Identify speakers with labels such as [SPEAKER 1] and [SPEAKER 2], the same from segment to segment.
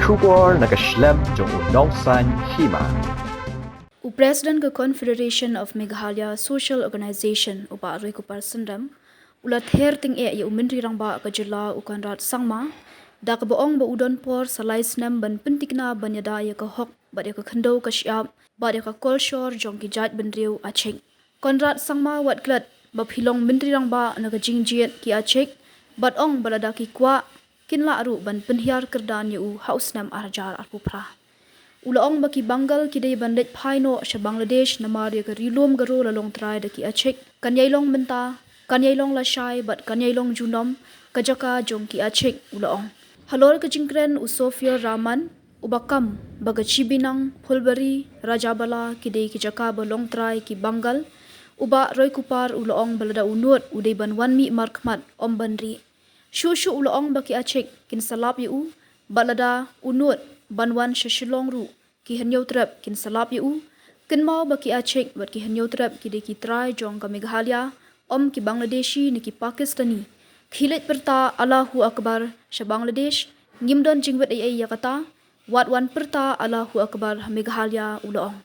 [SPEAKER 1] Roykupar nakaslem jong unongsan Hima.
[SPEAKER 2] President ka Confederation of Meghalaya Social Organization upa Roykupar sendam ulat her ting e ya umindri rangba ka jila ukanrat sangma da ka boong ba udon por salai snam ban pentikna banyada ya ka hok ba ya ka khando ka syap ba ya ka kolshor jong ki jat bendriu achek konrat sangma wat klat ba philong mindri rangba na ka jingjiet ki achek bat ong balada ki kwa kinla aru ban penhiar kerdan yu hausnam arjar arpupra Ulaong baki Bangal kidai bandit Paino sa Bangladesh na Maria ka rilom garo lalong try daki achek kanyailong menta kanyailong lashay bat kanyailong junom kajaka jong ki achek ulaong halor ka jingkren u Sofior Rahman ubakam baga chibinang Pulbari Rajabala kidai ki jaka balong try ki Bangal uba Roykupar ulaong balada unut udai ban wanmi Markhmat ombandri shu ulaong baki achek kin salap yu balada unut banwan shashilong ru ki hanyo trap kin salap yu kin mau baki achek bat ki hanyo trap ki de ki try jong ka Meghalaya om ki Bangladeshi ni ki Pakistani khilet perta Allahu Akbar sha Bangladesh ngimdon jingwet ai yakata wat wan perta Allahu Akbar Meghalaya ulaong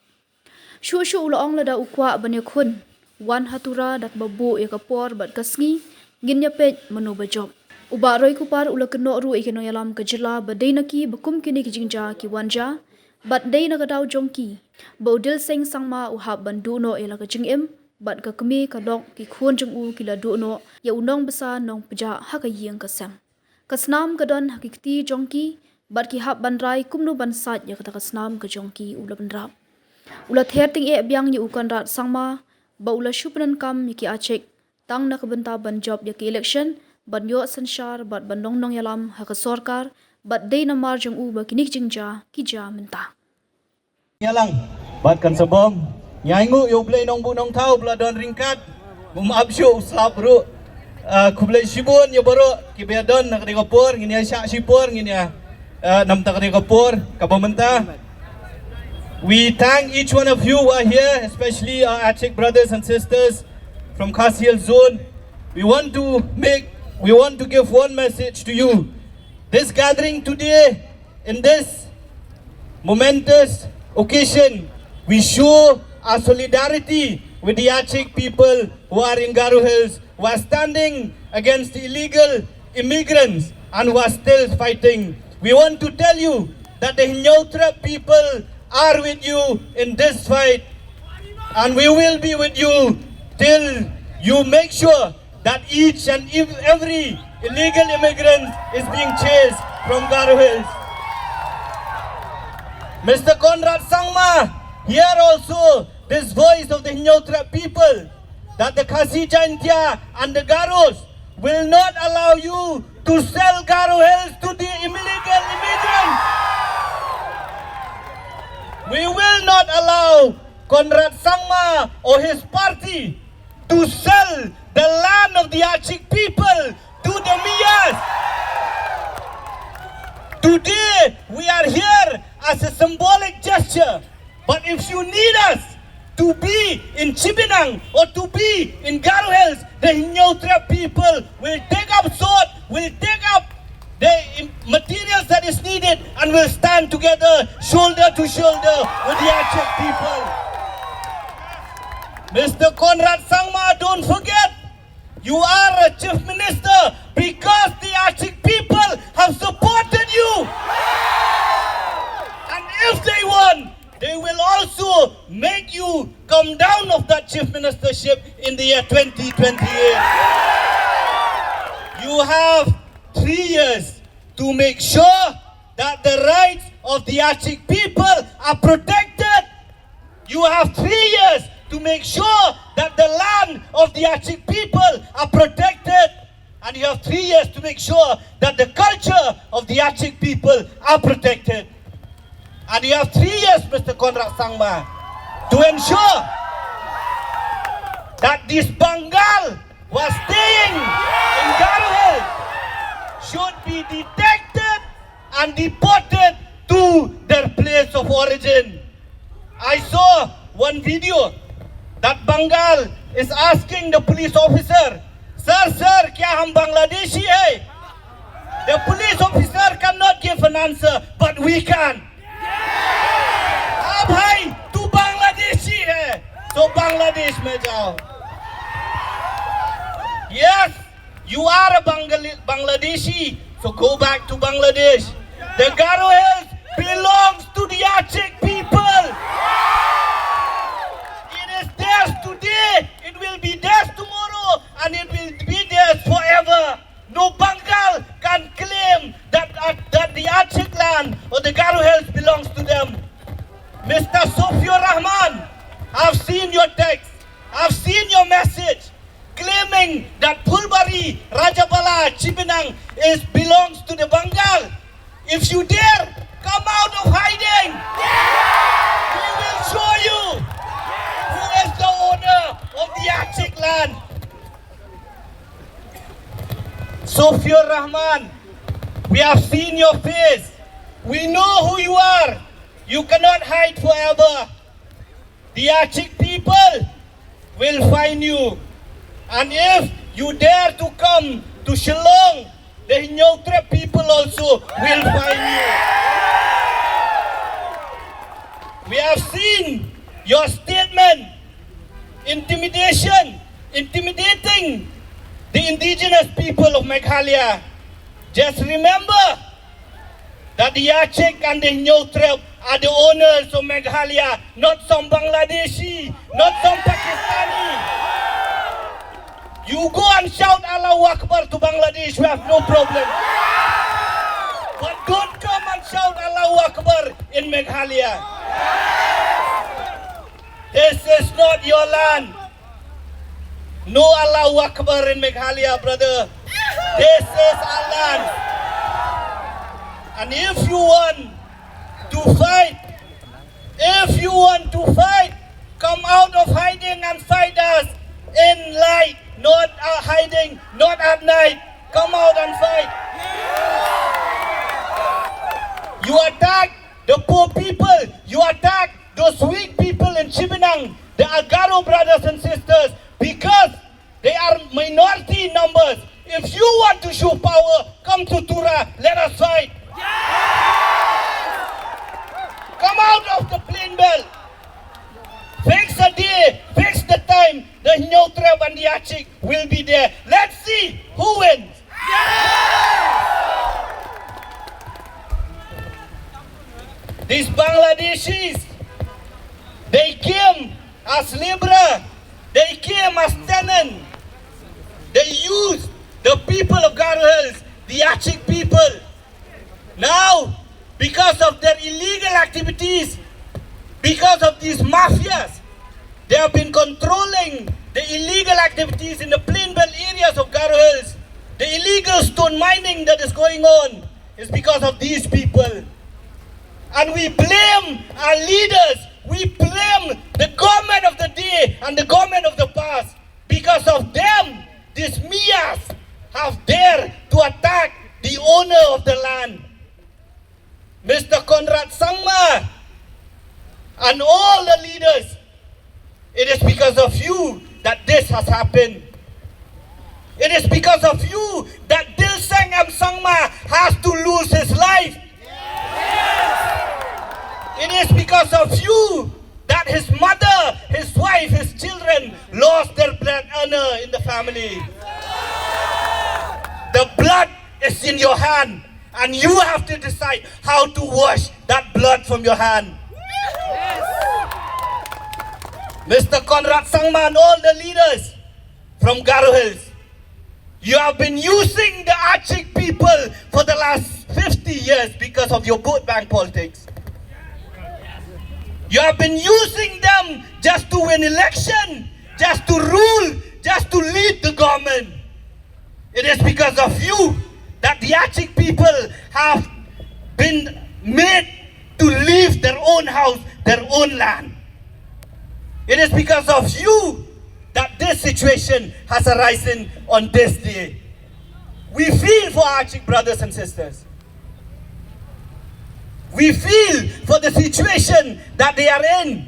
[SPEAKER 2] shu ulaong lada ukwa banya khun wan hatura dak babu ya kapor bat kasngi ngin ya Peit Mano bajob Uba Roykupar ula keno ru ikeno yalam kejela badai naki bakum kini kijingja ki wanja bat dai na kadau jongki baudil seng sangma uhab bandu no ela kejingem bat ka kemi kadok ki khun jong u kila du no ya unong besa nong peja hakayeng kasam kasnam kadon hakikti jongki bat ki hab bandrai kumnu bansat ya kata kasnam ka jongki ula bandrap ula therting e byang ni ukan rat sangma ba ula shupnan kam ki achek tang na kabenta ban job ya ki election ban yo sanshar bat bandong nong yalam haka sorkar bat day na marjong u ba kinik jingja kija menta
[SPEAKER 3] yalang bat kan sabom nyaingu yo blay nong bu nong tau bla don ringkat mum abshu slap ru kublay shibun yo baro kibedon nak Roykupar ngini sya shipur ngini nam tak Roykupar kabamenta. We thank each one of you who are here, especially our Achek brothers and sisters from Khasiel zone. We want to give one message to you. This gathering today, in this momentous occasion, we show our solidarity with the Achek people who are in Garo Hills, who are standing against the illegal immigrants and who are still fighting. We want to tell you that the Hinyotra people are with you in this fight, and we will be with you till you make sure that each and every illegal immigrant is being chased from Garo Hills. Mr. Conrad Sangma, hear also this voice of the Hinyotra people, that the Khasi Jaintia and the Garos will not allow you to sell Garo Hills to the illegal immigrants. We will not allow Conrad Sangma or his party to sell the land of the Achek people to the Miyas. Today we are here as a symbolic gesture, but if you need us to be in Chibinang or to be in Garo Hills, the Hinyotra people will take up sword, will take up the materials that is needed and will stand together shoulder to shoulder with the Achek people. Mr. Conrad Sangma, don't forget, you are a chief minister because the Achek people have supported you. And if they want, they will also make you come down of that chief ministership in the year 2028. You have 3 years to make sure that the rights of the Achek people are protected. You have 3 years to make sure that the land of the Achek people are protected, and you have 3 years to make sure that the culture of the Achek people are protected. And you have 3 years, Mr. Conrad Sangma, to ensure that this Bengal who are staying in Garo Hills should be detected and deported to their place of origin. I saw one video that Bengal is asking the police officer, Sir, kya hum Bangladeshi hai? The police officer cannot give an an answer, but we can. अब भाई तू बांग्लादेशी है, तो बांग्लादेश में जाओ. Yes, you are a Bangladeshi, so go back to Bangladesh. The Garo Hills belongs to the Achek people. It is theirs today, it will be theirs tomorrow, and it will be theirs forever. No Bengal can claim that the Achek land or the Garo Hills belongs to them. Mr. Sofior Rahman, I've seen your text, I've seen your message, claiming that Pulbari, Rajabala, Chibinang belongs to the Bengal. If you dare, come out of hiding. We will show you who is the owner of the Achek land. Sofior Rahman, we have seen your face. We know who you are. You cannot hide forever. The Achek people will find you. And if you dare to come to Shillong, the Hinyotre people also will find you. We have seen your statement, intimidating the indigenous people of Meghalaya. Just remember that the Achek and the Hinyotre are the owners of Meghalaya, not some Bangladeshi, not some Pakistani. You go and shout Allahu Akbar to Bangladesh, we have no problem. But don't come and shout Allahu Akbar in Meghalaya. This is not your land. No Allahu Akbar in Meghalaya, brother. This is our land. And if you want to fight, come out of hiding and fight us in light. Not hiding, not at night. Come out and fight. You attack the poor people. You attack those weak people in Chibinang, the Agaro brothers and sisters, because they are minority in numbers. If you want to show power, come to Tura. Let us fight. Come out of the Pynbeit. Fix a day, fix the time. The Hinyotreb and the Achek will be there. Let's see who wins. These Bangladeshis, they came as labor, they came as tenant. They used the people of Garo Hills, the Achek people. Now, because of their illegal activities, because of these mafias, they have been controlling the illegal activities in the Pynbeit areas of Garo Hills. The illegal stone mining that is going on is because of these people. And we blame our leaders, we blame the government of the day and the government of the past. Because of them, these Miyas have dared to attack the owner of the land. Mr. Conrad Sangma and all the leaders, it is because of you that this has happened. It is because of you that Dilsang M. Sangma has to lose his life. It is because of you that his mother, his wife, his children lost their blood honor in the family. The blood is in your hand, and you have to decide how to wash that blood from your hand. Mr. Conrad Sangma and all the leaders from Garo Hills, you have been using the Achek people for the last 50 years because of your vote bank politics. You have been using them just to win election, just to rule, just to lead the government. It is because of you that the Achek people have been made to leave their own house, their own land. It is because of you that this situation has arisen on this day. We feel for our Achek brothers and sisters. We feel for the situation that they are in.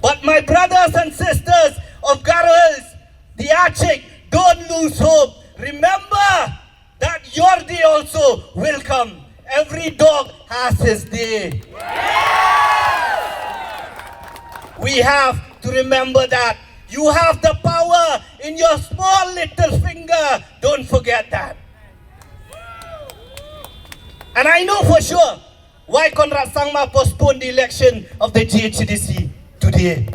[SPEAKER 3] But my brothers and sisters of Garo Hills, the Achek, don't lose hope. Remember that your day also will come. every dog has his day. We have to remember that. You have the power in your small little finger. Don't forget that. And I know for sure why Conrad Sangma postponed the election of the GHDC today.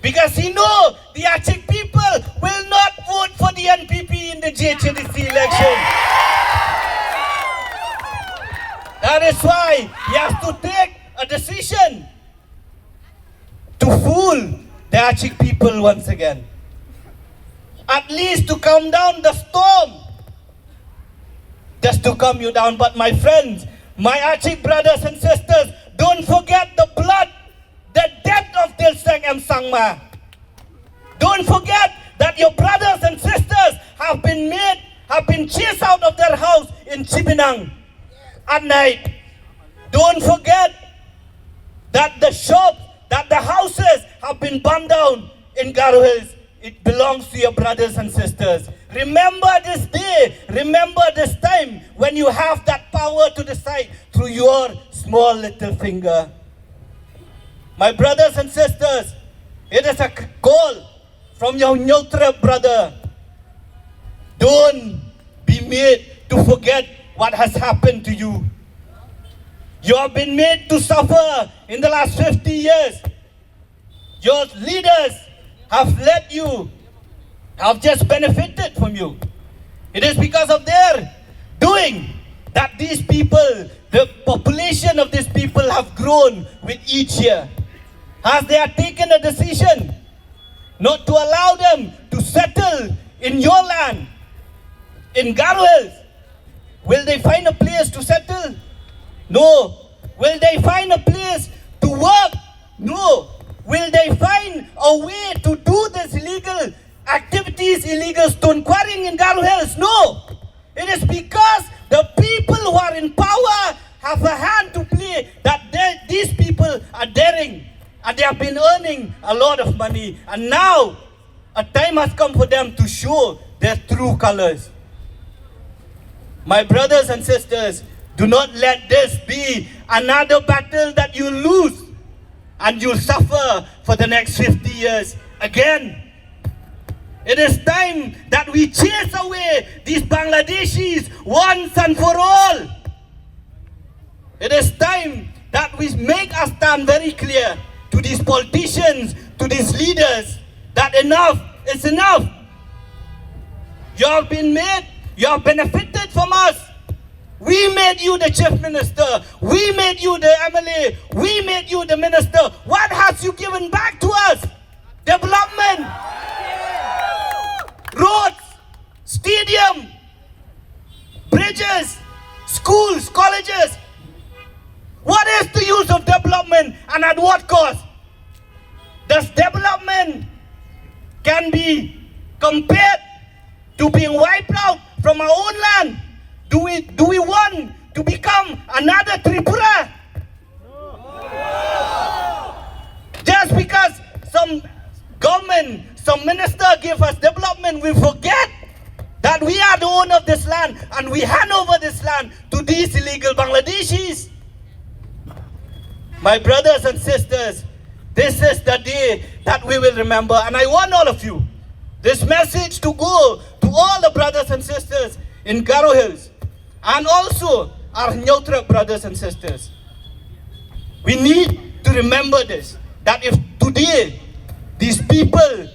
[SPEAKER 3] Because he knows the Aceh people will not vote for the NPP in the GHDC election. That is why he has to take a decision to fool the Aceh people once again. At least to calm down the storm. Just to calm you down. But my friends, my Aceh brothers and sisters, don't forget the blood, the death of Dilseng M. Sangma. Don't forget that your brothers and sisters have been chased out of their house in Chibinang at night. Don't forget that the shops, that the houses have been burned down in Garo Hills. It belongs to your brothers and sisters. Remember this day, remember this time when you have that power to decide through your small little finger. My brothers and sisters, it is a call from your neutral brother. Don't be made to forget what has happened to you. You have been made to suffer in the last 50 years. Your leaders have led you, have just benefited from you. It is because of their doing that these people, the population of these people have grown with each year. As they have taken a decision not to allow them to settle in your land, in Garo Hills, will they find a place to settle? No. Will they find a place to work? No. Will they find a way to do this illegal activities, illegal stone quarrying in Garo Hills? No. It is because the people who are in power have a hand to play that these people are daring and they have been earning a lot of money. And now a time has come for them to show their true colors. My brothers and sisters, do not let this be another battle that you lose and you'll suffer for the next 50 years again. It is time that we chase away these Bangladeshis once and for all. It is time that we make us stand very clear to these politicians, to these leaders, that enough is enough. You have been made, you have benefited from us. We made you the chief minister. We made you the MLA. We made you the minister. What has you given back to us? Development. Roads, stadium, bridges, schools, colleges. What is the use of development and at what cost? Does development can be compared to being wiped out from our own land? Do we want to become another Tripura? No. Just because some government, some minister give us development, we forget that we are the owner of this land and we hand over this land to these illegal Bangladeshis. My brothers and sisters, this is the day that we will remember, and I want all of you, this message to go to all the brothers and sisters in Garo Hills and also our neutral brothers and sisters. We need to remember this, that if today these people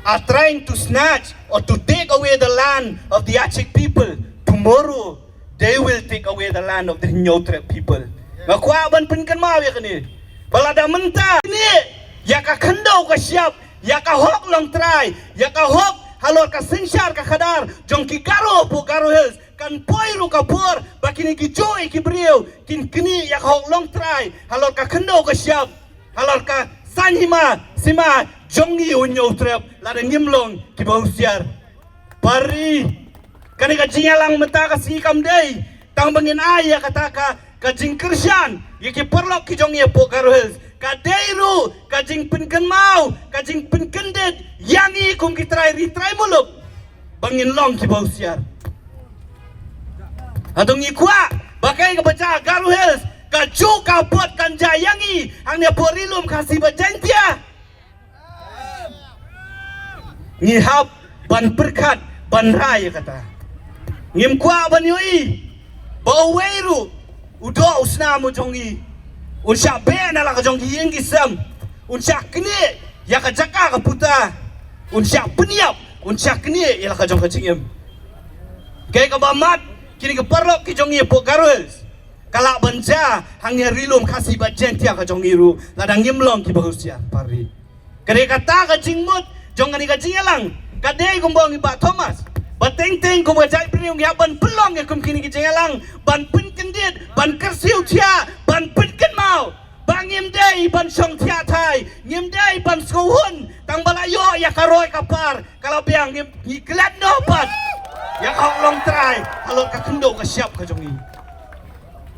[SPEAKER 3] are trying to snatch or to take away the land of the Aceh people, tomorrow they will take away the land of the neutral people. Ngakwaban pinkan mawi kani. Balada menta ni ya ka khandau ka siap, ya ka hok long try, ya ka hok halor ka sinsyar ka khadar, jong ki Garo po Garo Hills kan poiru ka por, bakini ki joy ki brio, kin kini ya ka hok long try, halor ka khandau ka siap, halor ka san Hima sima jongi unyo trap, lada ngimlong ki bausiar. Pari kani ka jinyalang menta ka sikam day, tang bangin aya kataka kajing Krisyan, yaki perlok ki jong ye po Garo Hills, kadeiru, kajing pinkan mau, kajing pinkan ded, yangi kung kitry retry muluk, bangin long ki bausiar. Atong ikwa, Bakai ka baca Garu Hills, ka Ju ka pot kan jayangi, hang dia porilum kasih bajentia. Ngihap ban perkat ban raya kata. Ngim kwa ban yoi. Bau weiru udo usna mo jongi. Unsya ben ala ka jongi yang gisam. Unsya kini ya ka jaka ka puta. Unsya peniap, unsya kini ya ka jong ka jingim. Kay ka bamat kini ka parlok ki jongi po Garus. Kala banja hangnya rilum kasih bajentia ka jongi ru. Ladang ngimlong ki bahusia pari. Kare kata ka jingmut jong kani ka jingalang. Kadai kumbong Pak Thomas. Bateng-teng kum gajai priung ya ban pelong ya kum kini ki jingalang. Ban pun kendit, ban kersiu tia, ban pun ken mau. Bang ngim dai ban song tia thai, ngim dai ban skohun, tang balayo ya ka Roykupar. Kalau biang ngim ngiklat no pat. Ya kau long try, halot ka kendo ka siap ka jongi.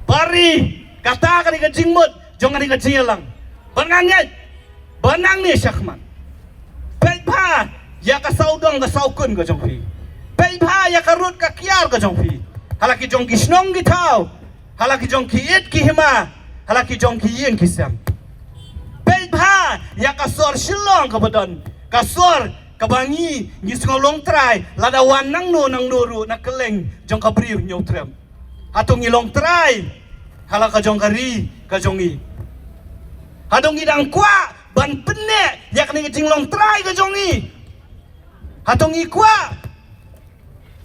[SPEAKER 3] Pari kata kani ka jingmut, jong kani ka jingalang. Banganget. Banang ni Rahman. Peit pa ya ka saudong ka saukun ka jongpi. Peit pa ya ka rut ka kiar ka jongpi. Halaki jong ki snong ki tau. Halaki jong ki it ki Hima. Halaki jong ki yin ki sam. Peit pa ya ka sor shilong ka badon. Ka sor ka bangi ngis ngolong try lada wan nang no ru na keleng jong ka briu nyotrem. Hatong ngilong try. Halaka jong ka ri ka jongi. Hadong idang kwa ban pene yak ni jinglong try ka jongi. Hatong ikwa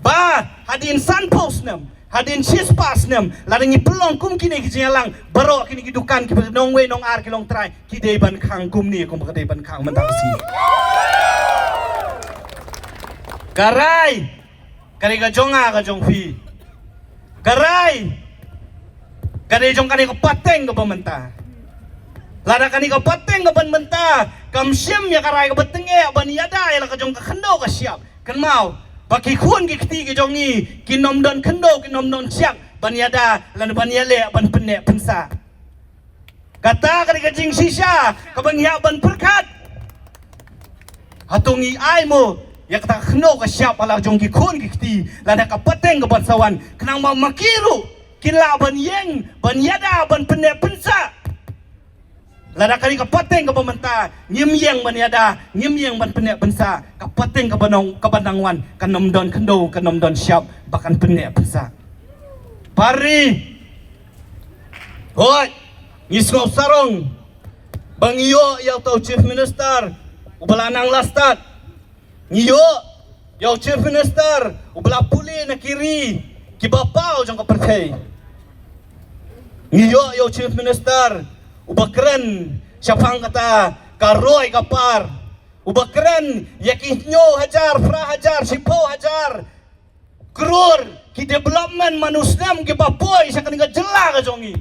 [SPEAKER 3] ba hadin san post nem hadin sis pas nem ladangi pelong kum kini kijingalang baro kini kidukan ki nong we nong ar kilong try ki dei ban khang kum ni kum ka dei ban khang man ta si karai kari ka jonga ka jong fi karai kari jong kani ka pateng ka pamenta lada kani ka pateng ka pamenta kam sim ya karai ka betenge ban yada ya ka jong ka khendo ka siap kan mau baki khun ki khti ki jong ni ki nom don khendo ki nom don siap ban yada lan ban yale ban penne pensa kata kani ka jing sisa ka ban ya ban perkat hatungi ai mo ya kata khendo ka siap ala jong ki khun ki khti lada ka pateng ka ban sawan kenang mau makiru kila ban yeng ban yada ban penne pensa lada kali ka pateng ka pamenta ngim yang ban yada ngim yang ban pene bensa ka pateng ka banong ka bandangwan ka nomdon kendo ka nomdon siap bahkan pene bensa pari hoi ngisngop sarong bang iyo yaw tau chief minister ubalanang lastat ngiyo yaw chief minister ubala puli na kiri ki bapau jong ka perthei ngiyo yaw chief minister ubakren siapang kata ka Roykupar ubakren yakinyo hajar fra hajar sipo hajar krur ki development manusnem ki bapoy sa kaninga jela ka jongi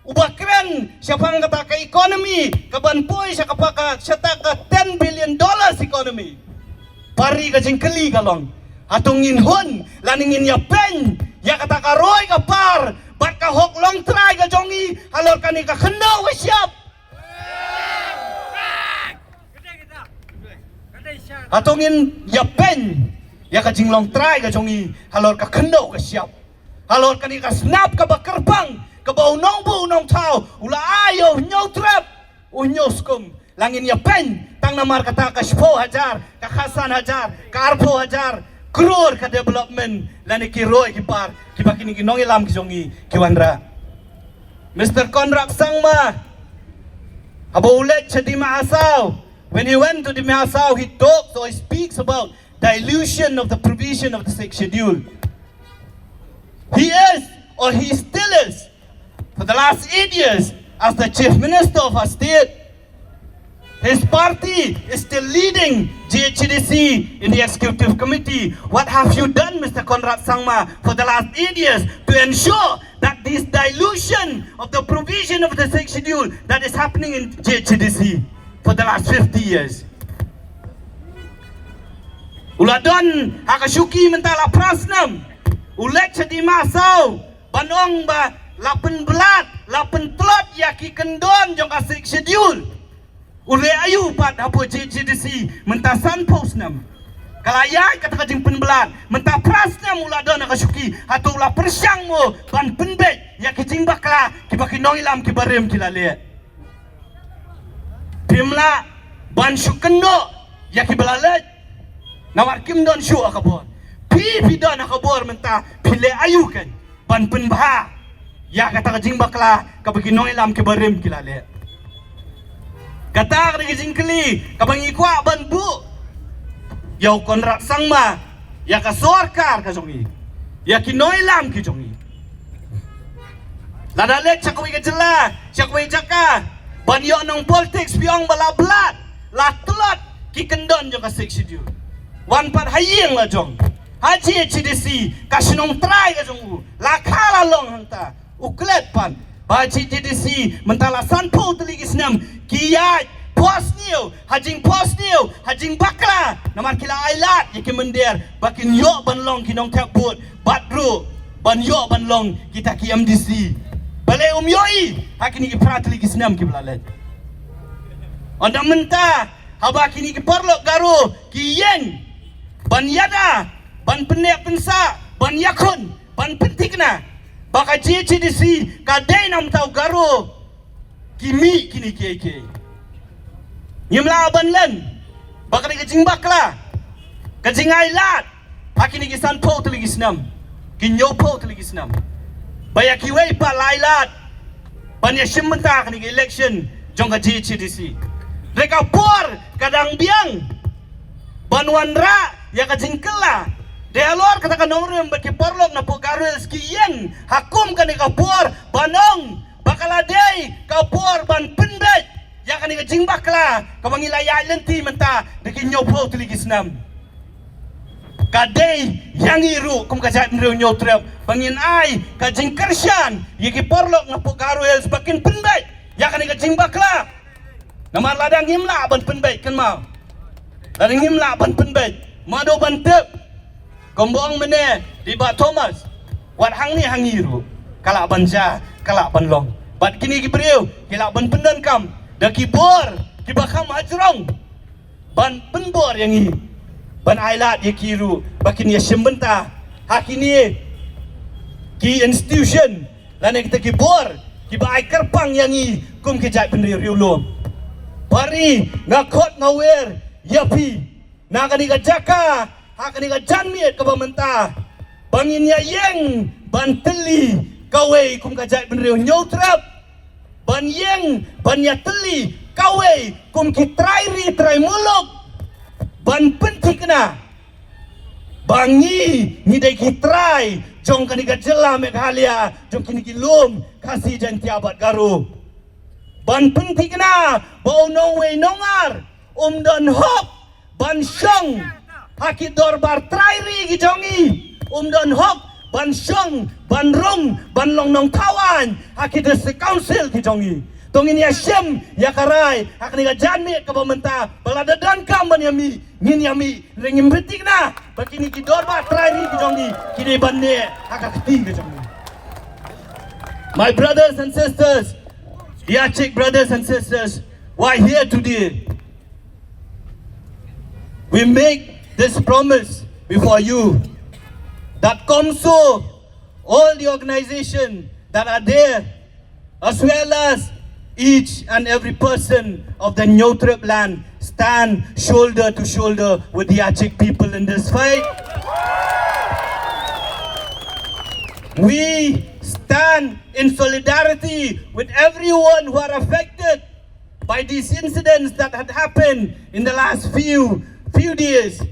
[SPEAKER 3] ubakren siapang kata ka economy ka banpoy sa kapaka sata ka $10 billion economy pari ka jingkeli kalong hatungin hun laningin ya pen ya kata ka Roykupar bat ka hok long try ka jongi halor kani ka khendo ka siap hatongin ya pen ya ka jinglong try ka jongi halor ka khendo ka siap halor kani ka snap ka bakerbang ka bau nong tau ula ayo nyo trap nyo skum langin ya pen tang namar kata ka 10,000 ka khasan hajar ka 4,000 kror ka development lani ki Roykupar ki bakini ki nongilam ki jongi ki wandra Mr. Konrak Sangma abo ulet chadi maasaw when he went to the maasaw he talks or he speaks about dilution of the provision of the 6th schedule. He is or he still is for the last 8 years as the chief minister of our state. His party is still leading GHDC in the executive committee. What have you done, Mr. Konrad Sangma, for the last 8 years to ensure that this dilution of the provision of the 6th schedule that is happening in GHDC for the last 50 years? Uladon hakashuki mentala prasnam ulek chadi masau banong ba lapen belat lapen telot yaki kendon jong ka 6th schedule. Ule ayu pat hapo GHDC mentasan post nam Kalayai kata kajing penbelan. Mentah prasnya mula don nak syuki. Hatulah persyang mu ban Pynbeit. Ya kijing bakla kibaki noilam kibarim kilale. Pimla ban syukendo ya kibalale. Nawar kim don syu akabor. Pi don akabor mentah pile ayu kan. Ban penbah. Ya kata kajing bakla kibaki noilam kibarim kilale. Kata kajing keli kabangi kwa ban bu. Yau konrak sangma ya ka sorkar ka jongi ya ki noilam ki jongi lada lek chakwi ka jela chakwi jaka ban yo nong politics piong bala blat la tlat ki kendon jo ka seksidu wan pat hayeng la jong haji GHDC ka sinong try ka jongu la khala long hanta uklet pan ba GHDC mentala sanpo teligis nam kiyat pos niu, hajing bakla, namar kila ailat, yaki mendir, bakin yo banlong kinong tekbut, batru, ban yo banlong kita ki MDC, balai yoi, hakini ki pratli ki senam ki belalet. Onda mentah, haba kini ki perlok garu, ki yeng, ban yada, ban penek pensa, ban yakun, ban pentikna, baka GHDC, kadai nam tau garu, kimi kini KK. Nyimla aban len bakari kajing bakla kajing ailat hakini kisan po teligis nam kinyo po teligis nam bayaki wei pa lailat banya shimenta kani election jong ka GHDC reka por kadang biang banwan ra ya kajing kela de alor kata kanong baki porlok na po garel skiyen hakum kani ka por banong bakaladei ka por ban Pynbeit. Ya kan ika jingbak lah, kabangi layak lenti mentah, dekin nyopo teligis nam. Kadai yang iru, kum kajat meriu nyotrep, bangin ai, kajing kersian, yaki porlok ngapuk garuel sebakin Pynbeit. Ya kan ika jingbak lah. Nama ladang himla ban Pynbeit kan mau. Ladang himla ban Pynbeit, Mano ban tep, gombong mene di Bak Thomas. Wat hang ni hang iru, kalak ban jah, kalak ban long. Bat kini kiberiu, kilak ban pendan kam. Dah kibor, kibakam ajrong, ban penbor yang ini, ban ailat ye kiru, bakin ye sembenta, hakini ki institution, lana kita kibor, kibai kerpang yang ini, kum kejat pendiri riulum, pari ngakot ngawer, yapi, nakani kajaka, hakani kajanmiet kabamenta, bangin ya yeng, ban teli, kawai kum kejat pendiri nyautrap. Ban yeng, ban ya teli, kawai, kum ki trai muluk, ban pentik na, bangi, ni dai ki trai, jong kani ka jela Meghalaya, jong kini ki lum, kasih jan tiabat garu, ban pentik na, bau nongwei nongar, don hop, ban syong, haki dorbar trai ki jongi, don hop, ban syong, ban rong, ban long nong kawan, hakida se council ki jongi. Tongin ya syem, ya karai, hakni ka janmi ka pamenta, balada dan kam ban yami, ngin yami, ringim betik na, bakini ki dorba trai ki jongi, kini bande, hakakti ki jongi. My brothers and sisters, Diachik brothers and sisters, why here today? We make this promise before you. That COMSO, all the organizations that are there, as well as each and every person of the Nyotrip land, stand shoulder to shoulder with the Achik people in this fight. We stand in solidarity with everyone who are affected by these incidents that had happened in the last few days.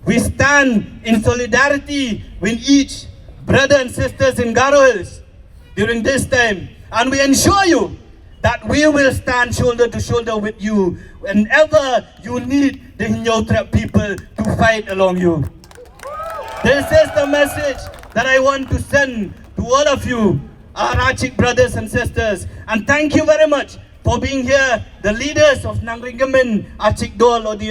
[SPEAKER 3] We stand in solidarity with each brother and sisters in Garo Hills during this time, and we assure you that we will stand shoulder to shoulder with you whenever you need the Nyotrap people to fight along you. This is the message that I want to send to all of you, our Achik brothers and sisters, and thank you very much for being here, the leaders of Nangringamin Achik Dol or the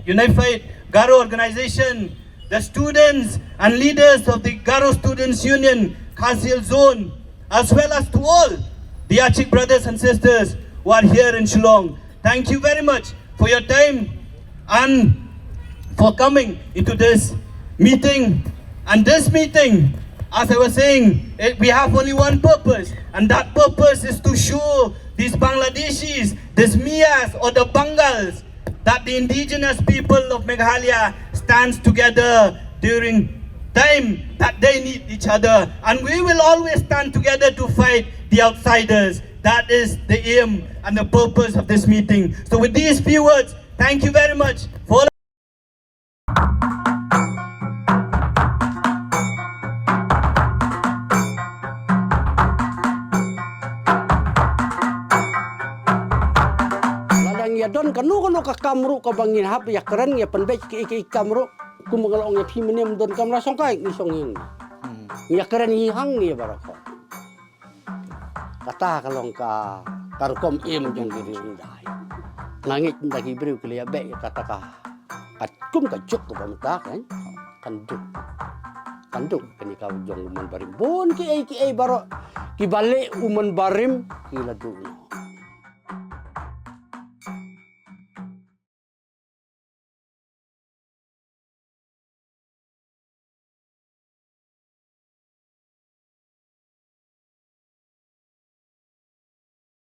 [SPEAKER 3] Unified Garo organization, the students and leaders of the Garo Students Union, Khasil Zone, as well as to all the Achik brothers and sisters who are here in Shillong. Thank you very much for your time and for coming into this meeting. And this meeting, as I was saying, we have only one purpose, and that purpose is to show these Bangladeshis, these Mias or the Bangals, that the indigenous people of Meghalaya stands together during time that they need each other, and we will always stand together to fight the outsiders. That is the aim and the purpose of this meeting. So with these few words, thank you very much for
[SPEAKER 4] ya don kanu ka kamru ka bangin hap ya keren ya Pynbeit ki kamru ku mengalong ya piminem don kamra songkai ni songin ya keren hi hang ni barako kata kalong ka tarkom im jang diri undai langit ndaki briu ke ya be kata ka kum ka juk ka bamta kan kanduk kini ka jong man barim bon ki ai baro ki balik uman barim ki ladu